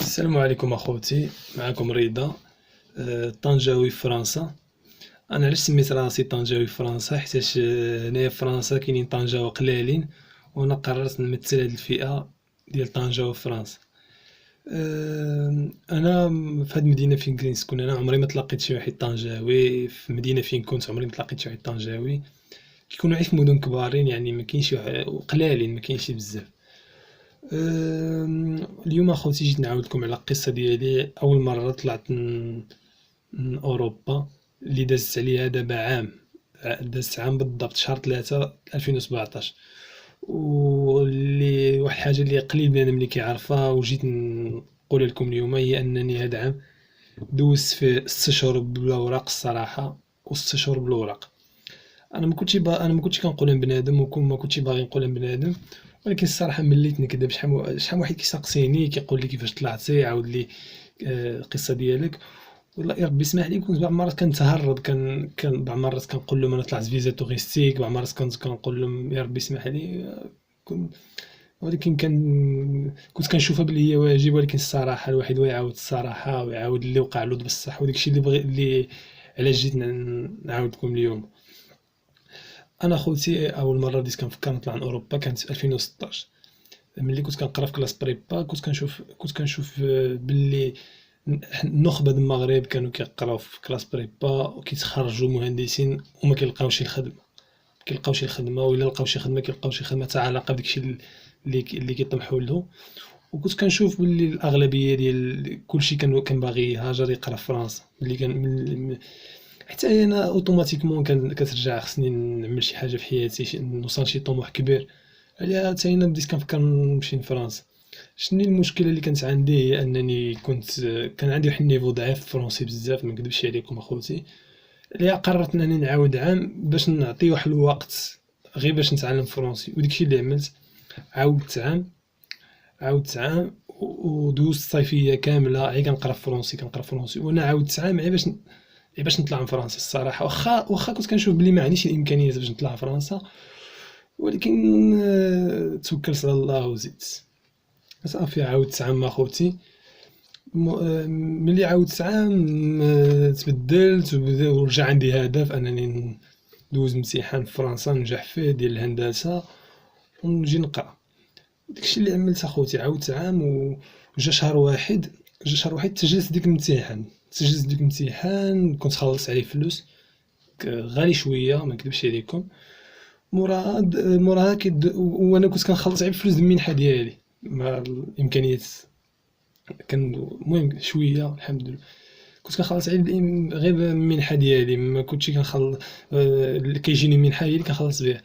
السلام عليكم اخوتي، معكم رضا. طنجاوي في فرنسا. انا علاش سميت راسي طنجاوي في فرنسا حيتاش هنايا في فرنسا كاينين طنجاوة قلالين، وانا قررت نمثل هاد الفئة ديال طنجاوة في فرنسا. انا في هاد المدينة فين كنسكن انا عمري ما تلاقيت شي واحد طنجاوي، في مدينة فين كنت عمري ما تلاقيت شي واحد طنجاوي. كيكونوا غير في مدن كبارين، يعني ما كاينش قلالين، ما كاينش بزاف. اليوم اخوتي جيت نعاود لكم على القصة ديالي. اول مرة طلعت من اوروبا اللي دازت عليها دابا عام، دازت عام بالضبط شهر 3 2017. واللي واحد الحاجة اللي قليل بنادم اللي كيعرفها وجيت نقولها لكم اليوم، هي انني هاد العام دوزت في 6 شهور بلا وراق الصراحة، و6 شهور بالوراق. انا ما كنتش كنقولها لبنادم، ما كنتش باغي نقولها لبنادم، ولكن الصراحه مليت نكذب. شحال واحد كيسقسيني كيقول لي كيفاش طلعتي، عاود لي القصه ديالك. والله يا ربي اسمح لي، كنت بعض المرات كنتهرب، كان بعض المرات كنقول لهم انا طلعت فيزا توريستيك، بعض المرات كنت كنقول لهم يا ربي اسمح لي. كن ولكن كنت كنشوفها بلي هي واجب، ولكن الصراحه الواحد يعاود الصراحه ويعاود اللي وقع له بصح، وداك الشيء اللي بغي اللي علاش جيت نعاود لكم اليوم. انا خوتي اول مره بديت كنفكر نطلع من اوروبا كانت في 2016. ملي كنت كنقرا في كلاس بريبا كنت كنشوف باللي النخبه د المغرب كانوا كيقراو في كلاس بريبا وكيتخرجوا مهندسين وما كيلقاوش الخدمه، كيلقاو شي خدمه، وإلا لقاو شي خدمه كيلقاو شي خدمه تاع علاقه بداكشي اللي كيطمحوا له. وكنت كنشوف باللي الاغلبيه ديال كلشي كان باغي يهاجر يقرا في فرنسا. ملي كان حتى انا اوتوماتيكمون كترجع خصني نعمل شي حاجه في حياتي، نوصل شي طموح كبير. عليها حتى انا بديت كنفكر نمشي لفرنسا. شنو المشكله اللي كانت عندي؟ هي انني كان عندي واحد النيفو ضعيف في الفرنسي بزاف، ما نكذبش عليكم اخوتي. اللي قررت انني نعاود عام باش نعطي واحد الوقت غير باش نتعلم فرنسي، وداكشي اللي عملت. عاودت عام ودوزت الصيفيه كامله غير كنقرا فرنسي وانا عاودت عام غير باش نطلع من فرنسا. الصراحه واخا كنت كنشوف بلي ما عنديش الامكانيات باش نطلع فرنسا، ولكن توكلت على الله وزدت. صافي عاودت عام اخوتي. ملي عاودت عام تبدلت ورجع عندي هدف انني ندوز امتحان في فرنسا ننجح فيه ديال الهندسه ونجي نقرا. داكشي اللي عملت اخوتي. عاودت عام وجا شهر واحد سجلت ديك الامتحان كنت خلصت عليه فلوس غالي شويه، ما نكذبش عليكم. موراها وانا كنت كنخلص عليه بفلوس المنحه ديالي مع الامكانيات. كان المهم شويه الحمد لله كنت كنخلص عليه غير بالمنحه ديالي، ما كنتش كنخلص كيجيني منحه هي اللي كنخلص بها.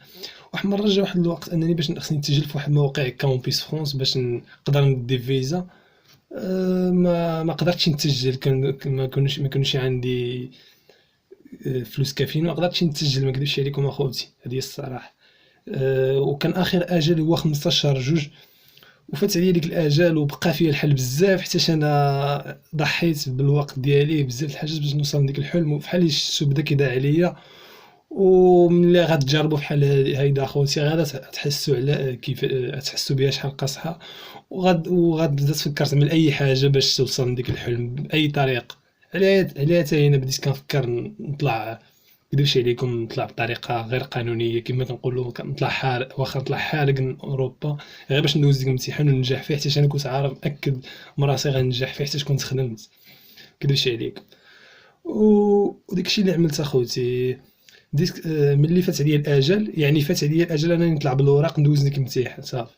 واحد المره جا واحد الوقت انني باش خصني نسجل في واحد الموقع كامبيس فرونس باش نقدر ندي فيزا. ما قدرتش نتسجل، ما كانوش عندي فلوس كافيين، ما قدرتش نتسجل، ما نكذبش عليكم اخوتي، هذه الصراحه. وكان اخر اجل هو 15 جوج، وفات عليا ديك الاجال وبقى فيا الحل بزاف حيتاش انا ضحيت بالوقت ديالي بزاف الحاجات باش نوصل لديك الحلم، وفحال الشتو بدا كيضيع عليا. وملي غتجربوا بحال هيدا اخوتي غادا تحسوا على كيف تحسوا بها شحال قاصحه، وغتبدا تفكر تعمل اي حاجه باش توصل لديك الحلم باي طريقه. عليها حتى انا بديت كنفكر نطلع، مكذبش عليكم، نطلع بطريقه غير قانونيه كما كنقولوا، نطلع حارق، واخا نطلع حارق من اوروبا غير باش ندوز ديك الامتحان وننجح فيه، حيت انا كنت عارف مأكد مراسي غنجح فيه حيت كنت خدمت، مكذبش عليك. وداكشي اللي عملت اخوتي. بديت ملي فات عليا الاجل، يعني فات عليا الاجل انني نطلع بالوراق ندوز ديك الامتحان صافي.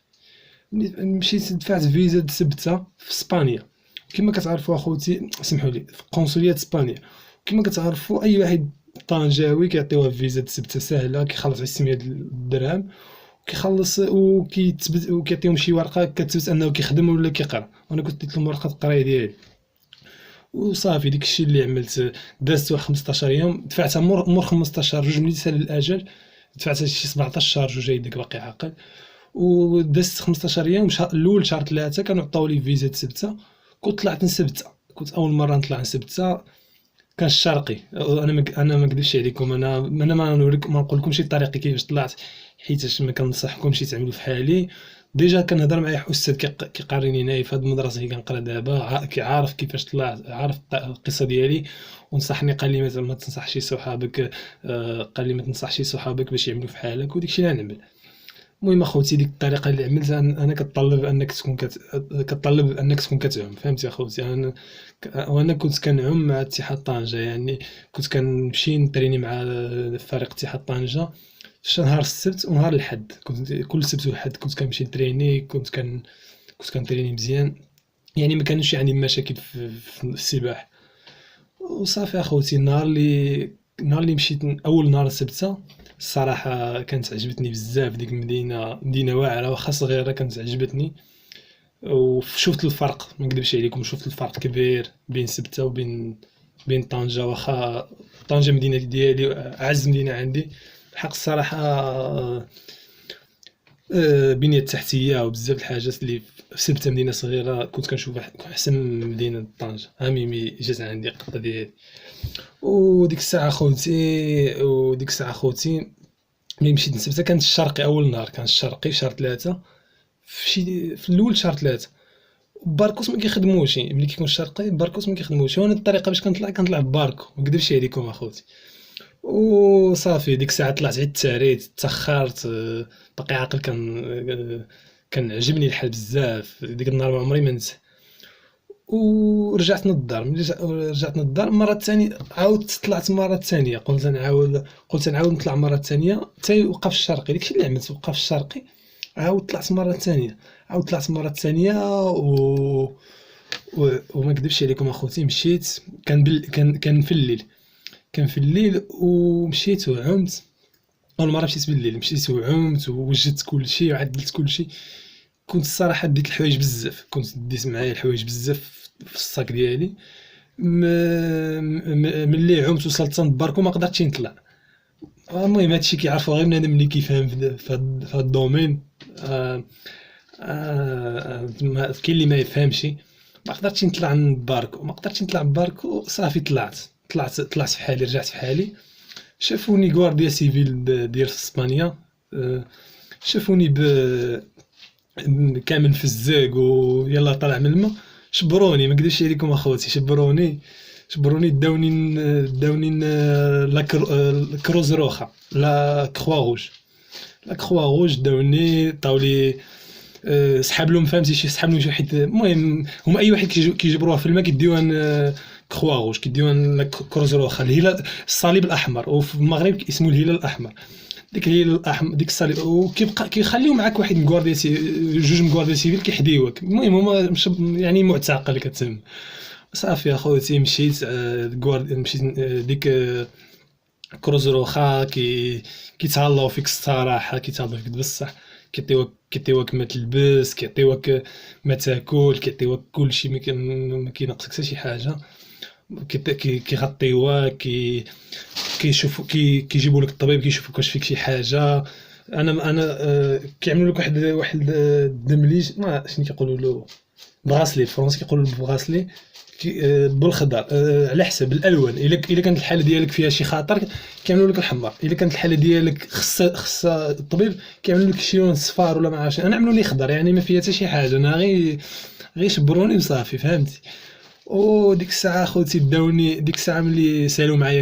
مشيت دفعت فيزا سبتة في اسبانيا. كما كتعرفوا اخوتي، سمحوا لي، في قنصليه اسبانيا. كما كتعرفوا اي واحد طنجاوي كيعطيوه فيزا سبتة سهله، كيخلص 600 درهم وكيخلص وكيتثبت وكيعطيهم شي ورقه كتثبت انه كيخدم ولا كيقرا. وانا كنت ديت لهم ورقه القرايه ديالي وصافي. داك الشيء اللي عملت، دازت واحد 15 يوم، دفعتها مور 15 جوج ملي سال الاجل، دفعتها شي 17 شهر جوج هيداك باقي عاقل. ودازت 15 يوم. الاول شهر 3 كانوا عطاو لي فيزا سبتة، كنت طلعت نسبتة، كنت اول مره نطلع نسبتة. كان الشرقي. انا ما نكذبش عليكم، انا ما نقول لكمش طريقي كيفاش طلعت، حيتاش ما كنصحكمش تعملوا في حالي. ديجا كنهضر مع واحد الاستاذ كيقاريني هنايا في هاد المدرسه اللي كنقرا دابا، كيعرف كيفاش طلعت، عارف القصه ديالي، ونصحني قال لي ما تنصحش صحابك، قال لي ما تنصحش صحابك باش يعملوا فحالك، وداك الشيء اللي غنعمل. المهم اخوتي ديك الطريقه اللي عملت انا كتطلب انك تكون كتطلب انك تكون كتعوم، فهمتي اخوتي؟ انا وانا كنت كنعوم مع اتحاد طنجة، يعني كنت كنمشي نتريني مع فريق اتحاد طنجة في نهار السبت ونهار الحد، كنت كل سبت وحد كنت كنمشي نتريني، كنت كنتريني مزيان، يعني ما كانش عندي مشاكل في السباحه. وصافي اخوتي، النهار اللي مشيت اول نهار سبتها، الصراحه كانت عجبتني بزاف ديك المدينه، مدينه واعره واخا صغيره كانت عجبتني. وشفت الفرق، ما نكذبش عليكم، شفت الفرق كبير بين سبته بين طنجة، واخا طنجة مدينة ديالي، أعز مدينة عندي. الحق الصراحة بنية التحتية وبزاف الحاجات اللي في سبتة مدينة صغيرة كنت كنشوفها أحسن من مدينة طنجة. ها ميمي جات عندي القطة ديالي. وديك الساعة خوتي ملي مشيت لسبتة كانت الشرقي أول نهار، كان الشرقي في شهر 3، في الأول شهر 3. باركوس ما كيخدموش، ملي كيكون الشرقي باركوس ما كيخدموش، وانا الطريقه باش كنطلع بباركو، ما نكذبش عليكم اخوتي. وصافي ديك الساعه طلعت عيد التعريت، تاخرت، باقي عاقل، كان عجبني الحال بزاف ديك النهار، ما عمري ما ننسى. ورجعت للدار، ملي رجعت للدار المره الثانيه عاودت طلعت المره الثانيه، قلت نعاود نطلع المره الثانيه حتى وقف الشرقي، داكشي اللي عملت، وقف الشرقي، عاود طلعت المره الثانيه وما نكذبش عليكم اخوتي، مشيت، كان في الليل ومشيت وعمت. اول مره مشيت بالليل، مشيت وعمت ووجدت كلشي وعدلت كلشي. كنت الصراحه ديت الحوايج بزاف، كنت ديت معايا الحوايج بزاف في الصاك ديالي. ملي عمت وصلت للباركو ما قدرتش نطلع. المهم هادشي كيعرفو غير بنادم اللي كيفهم في هاد الدومين. آه، كاين اللي ما يفهمش. ما قدرتش نطلع من الباركو، صافي طلعت في حالي، رجعت في حالي. شافوني غوارديا سيفيل ديال اسبانيا، شافوني كامل في الزاق ويلا طالع من الماء، شبروني، ما نكذبش عليكم اخوتي، شبروني داوني كروز روخا، لا كخوا روج داوني طاولي، سحاب لهم، فهمتي، سحاب لهم شي واحد. المهم هما اي واحد كيجبروه في الماء كيديوه كخوا روج، كيديوه كروز روخا، الهلال الصليب الاحمر، وفي المغرب اسمه الهلال الاحمر. ديك الهلال الاحمر، ديك الصليب، وكيبقى كيخليو معاك واحد جوج من غوارديا سيفيل كيحديوك. المهم هما مش يعني معتقل كتسمى. صافي اخوتي مشيت، مشيت ديك كروز روخا، كيتهلاو فيك الصراحه، كيتهلاو فيك بصح، كيعطيوك ما تلبس، كيعطيوك ما تاكل، كيعطيوك كلشي، ما كينقصك حتى شي حاجه. كيغطيوك، كيشوفوا كيجيبوا لك الطبيب، كيشوفوك واش فيك شي حاجه. انا كيعملوا لك واحد الدمليج، ما شنو كيقولوا له، بغاسلي الفرنسي كيقولوا له بغاسلي، بالخضر، على حسب الالوان. الا كانت الحاله ديالك فيها شي خطر كيعملوا لك الحمر، الا كانت الحاله ديالك خص الطبيب كيعملوا لك شي لون صفار ولا ما عرفتش. انا عملوا لي خضر، يعني ما فيها حتى شي حاجه، انا غير شبروني وصافي، فهمتي. وديك الساعه خوتي ديك الساعه ملي سالوا معايا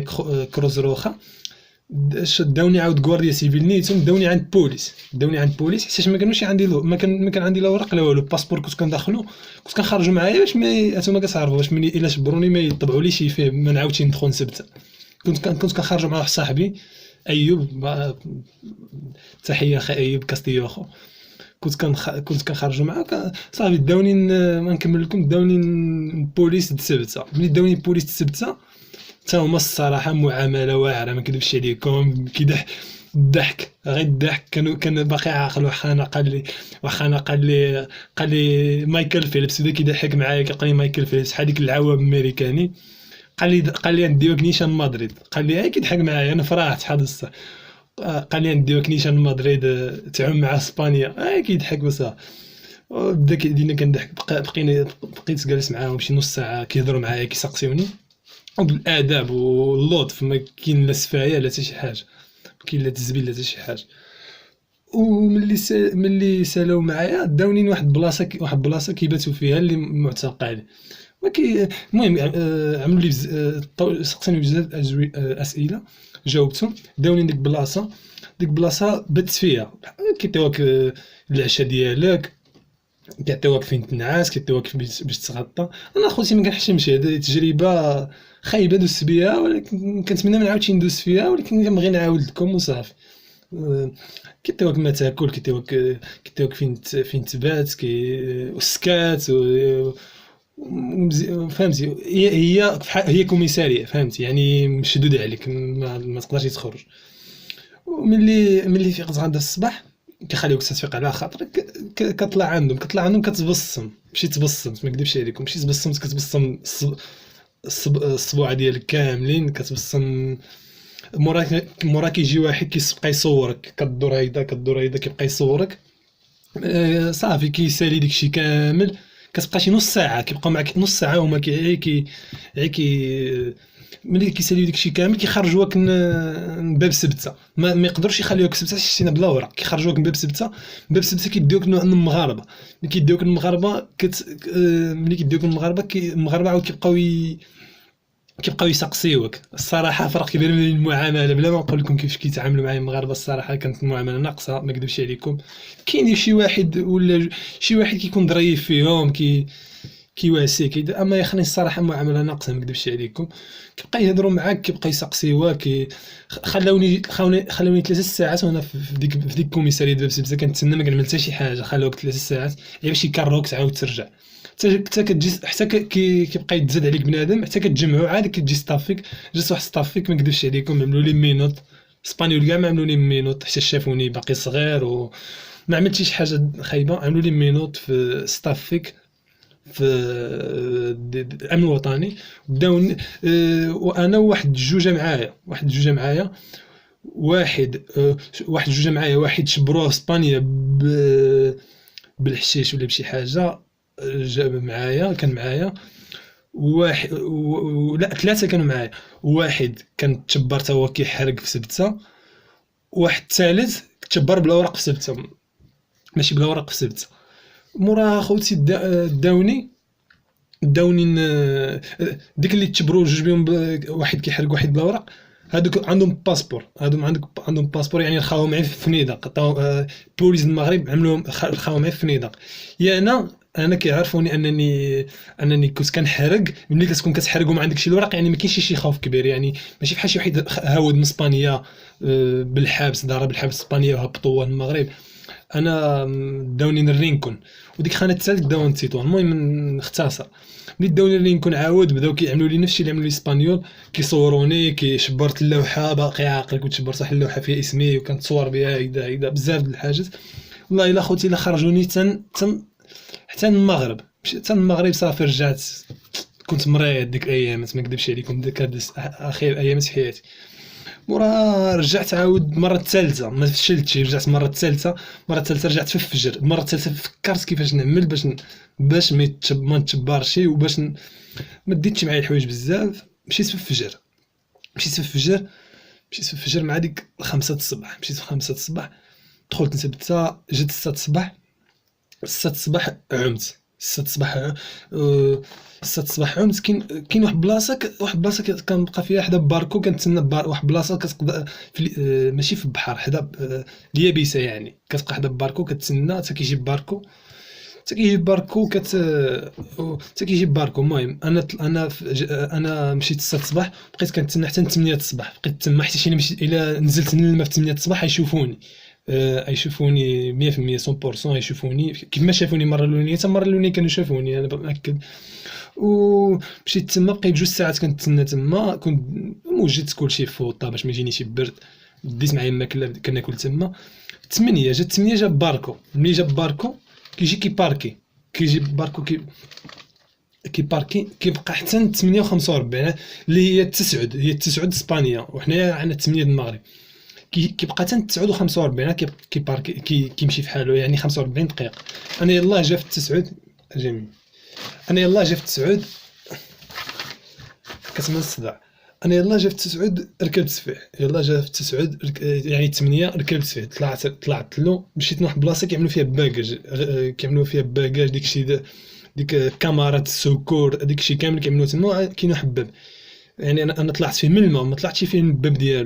كروز روخا، داوني عاود غوارديا سيفيل نيتهم، داوني عند بوليس حيت ما كانوش عندي ما كان عندي لا ورق لا والو. الباسبور كنت كندخلو، كنت كنخرجوا معايا باش هانتوما كتعرفوا باش ملي الا شبروني ما يطبعوليش فيه، ما نعاودش ندخل نسبت. كنت كنخرجوا مع واحد صاحبي ايوب، تحيه اخي ايوب كاستيوخو. كنت كنخرجوا معاه، صافي داوني ما نكمل لكم، داوني البوليس دسبته. ملي داوني البوليس دسبته، حتى هما الصراحه معامله واعره، ما نكذبش عليكم، الضحك، غير الضحك. كان باقي عاقل، واخا انا قال لي مايكل فيليبس، بدا كيضحك معايا، كيقول لي مايكل فيليبس بحال ديك العوام الامريكاني. قال لي نديوك نيشان مدريد، قال لي كيضحك معايا، انا فرحت شحال الصح. قال لي نديوك نيشان مدريد، تعوم مع اسبانيا، كيضحك وصافي. بدينا كنضحك، بقيت جالس معاهم شي نص ساعه كيهضروا معايا، كيسقسيوني، وبالاداب واللطف، ما كاين لا سفايه لا حتى شي حاجه، ما كاين لا تزبيل لا حتى شي حاجه. ملي سالاو معايا داوني واحد البلاصه كيباتوا فيها اللي معتق عليه. المهم عملوا لي سقساني بزاف اسئله جاوبتهم. داوني ديك بلاصه بات فيها كيعطيوك العشاء ديالك، كيعطيوك فين تنعس، كيعطيوك باش تغطى. انا خوتي ما كنحشمش، هذه تجربه خايبه دوزت بها، ولكن كنتمنى ما نعاودش ندوز فيها، ولكن كنبغي نعاود لكم وصافي. كيعطيوك ما تاكل، كيعطيوك فين تبات، والسكات فهمتي. هي كوميساريه، فهمتي يعني مشدود عليك، ما تقدرش تخرج. وملي فيقت غدا الصباح كيخليوك تفيق على خاطرك، كطلع عندهم كتبصم، ماشي تبصمت، ما نكذبش عليكم، ماشي تبصمت، كتبصم الصبوع ديالك كاملين كتبصم. مورا كيجي واحد كيبقى يصورك، كدور هيدا كيبقى يصورك. صافي كيسالي داكشي كامل، كتبقى شي نص ساعه كيبقاو معك نص ساعه هما ملي كيساليو داكشي كامل كيخرجوك من باب سبته. ما يقدروش يخليوك سبته حتى بلا ورق، كيخرجوك من باب سبته. باب سبته كيديوك عند المغاربه، ملي كيديوك المغاربه ملي كيديوك المغاربه عاود كيبقاو يسقسيوك. الصراحه فرق كبير بين المعامله، بلا ما نقول لكم كيفاش كيتعاملوا معايا المغاربه. الصراحه كانت المعامله ناقصه، ما نكذبش عليكم. كاين شي واحد ولا شي واحد كيكون ظريف فيهم كيواسي اما يخني الصراحه معامله ناقصه، ما نكذبش عليكم. كيبقى يهضروا معاك، كيبقى يسقسيوك. خلاوني 3 ساعات وانا في ديك الكوميساريه ديال بزاف كنتسنى، ما كنعمل حتى شي حاجه. خلاوك 3 ساعات غير باش يكروك تعاود ترجع، حتى كتجي، حتى كيبقى يتزاد عليك بنادم، حتى كتجمعوا عاد كتجي ستافيك. جات واحد ستافيك ما نكذبش عليكم، عملوا لي مينوط اسبانيول كاع، ما عملوا لي مينوط حتى شافوني باقي صغير وما عملتش شي حاجه خايبه. عملوا لي مينوط في ستافيك في الامن الوطني. داوني وانا واحد جوجه معايا واحد شبروه في اسبانيا بالحشيش ولا بشي حاجه. جاب معايا، كان معايا واحد لا 3 كانوا معايا. واحد كان تشبر تا هو كيحرق في سبته، واحد ثالث تشبر بلا ورق في سبته، ماشي بلا ورق في سبته. مورا خوتي داوني ديك اللي تشبروا جوج بهم، واحد كيحرق واحد بلا ورق. هادوك عندهم باسبور، عندهم باسبور، يعني خاو معايا في فنيدق. بوليس المغرب عملوهم خاو معايا في فنيدق. يا انا كيعرفوني انني كنت كنحرق. ملي كتكون كتحرق وما عندكش الورق، يعني ما كاينش شي خوف كبير، يعني ماشي بحال شي واحد هاود من اسبانيا بالحبس، ضرب الحبس اسبانيا وهبطوه المغرب. انا داوني الرينكون، وديك خانه الثالث داون تيتوان. المهم نختصر، ملي داوني الرينكون عاود بداو كيعملوا لي نفس الشيء اللي عملوا لي اسبانيول. كيصوروني، كيشبرت اللوحه باقي عاقل، كنت شبرت واحد اللوحه فيها اسمي وكنتصور بها هيدا بزاف د الحاجات. والله الا خوتي الا خرجوني حتى المغرب، حتى المغرب صافي رجعت. كنت مريض ديك الايامات، ما نكذبش عليكم، ديك اخير ايامات في حياتي. مورا رجعت عاود مرة الثالثة، ما فشلتش، رجعت مرة الثالثة. رجعت في الفجر. المرة الثالثة فكرت كيفاش نعمل باش ما نتشبرش، وباش ما ديتش معايا الحوايج بزاف. مشيت في الفجر مع ديك 5 الصباح. مشيت في 5 الصباح، دخلت نثبتها، جات 6 الصباح. 6 الصباح عمت. 6 الصباح 6 الصباح عمت. كاين واحد البلاصه كنبقى فيها حدا باركو، كنتسنى واحد البلاصه كتقدر ماشي في البحر، حدا اليابسه، يعني كتبقى حدا باركو كتسنى حتى كيجي باركو. المهم انا مشيت 6 الصباح، بقيت كنتسنى حتى 8 الصباح. بقيت تما حتى شي الا نزلت للماء في 8 الصباح يشوفوني. يشوفوني 100% 100%. يشوفوني كيف ما شافوني المره الاولانيه، حتى المره الاولانيه كانوا شافوني، انا متاكد. ومشيت تما، بقيت 2 ساعات كنتسنى تما. كنت موجد كلشي فوطه باش ما يجينيش برد. ديت معايا الماكله كناكل تما. 8 جاب باركو. ملي جاب باركو كيجي باركو كيباركي، كيبقى حتى 8 و45 اللي هي التسعود اسبانيا، وحنايا عندنا 8 المغرب. كيبقى حتى 9 و45 كيباركي كيمشي في حاله، يعني 45 دقيقه. انا يلاه جا في التسعود. جميل. انا يلاه جا في التسعود كتمنى الصداع. انا يلاه جا في 9 ركبت فيه، يلاه جا في 9 يعني 8 ركبت فيه، طلعت له مشيت لواحد البلاصه كيعملوا فيها باكاج، كيعملوا فيها باكاج داكشي ديك كامارات السكور داكشي كامل كيعملوه تما كاين واحد الباب، يعني انا طلعت فيه من الماء، ما طلعتش فيه من الباب ديالو.